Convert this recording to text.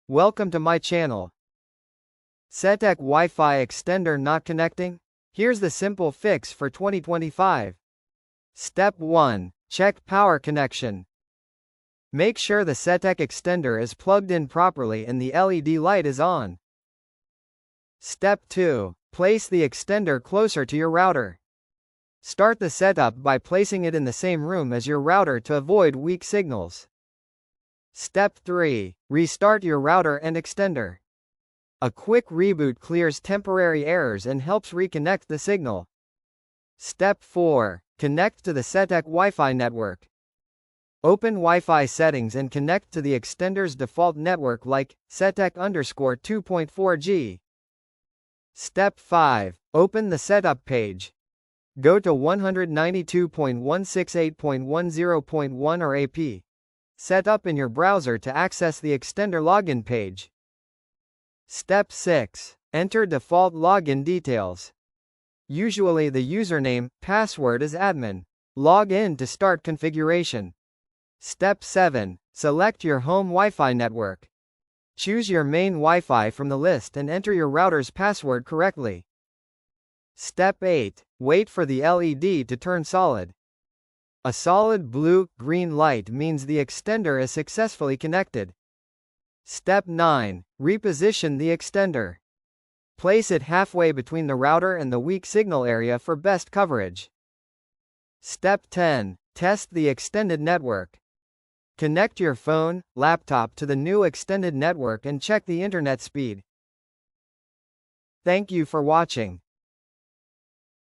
Welcome to my channel. Setek Wi-Fi extender not connecting? Here's the simple fix for 2025. Step 1. Check power connection. Make sure the Setek extender is plugged in properly and the LED light is on. Step 2. Place the extender closer to your router. Start the setup by placing it in the same room as your router to avoid weak signals. Step 3. Restart your router and extender. A quick reboot clears temporary errors and helps reconnect the signal. Step 4. Connect to the Setek Wi-Fi network. Open Wi-Fi settings and connect to the extender's default network like Setek_2.4G. Step 5. Open the setup page. Go to 192.168.10.1 or AP. Set up in your browser to access the extender login page. Step 6. Enter default login details. Usually the username, password is admin. Log in to start configuration. Step 7. Select your home Wi-Fi network. Choose your main Wi-Fi from the list and enter your router's password correctly. Step 8. Wait for the LED to turn solid. A solid blue-green light means the extender is successfully connected. Step 9. Reposition the extender. Place it halfway between the router and the weak signal area for best coverage. Step 10. Test the extended network. Connect your phone, laptop to the new extended network and check the internet speed. Thank you for watching.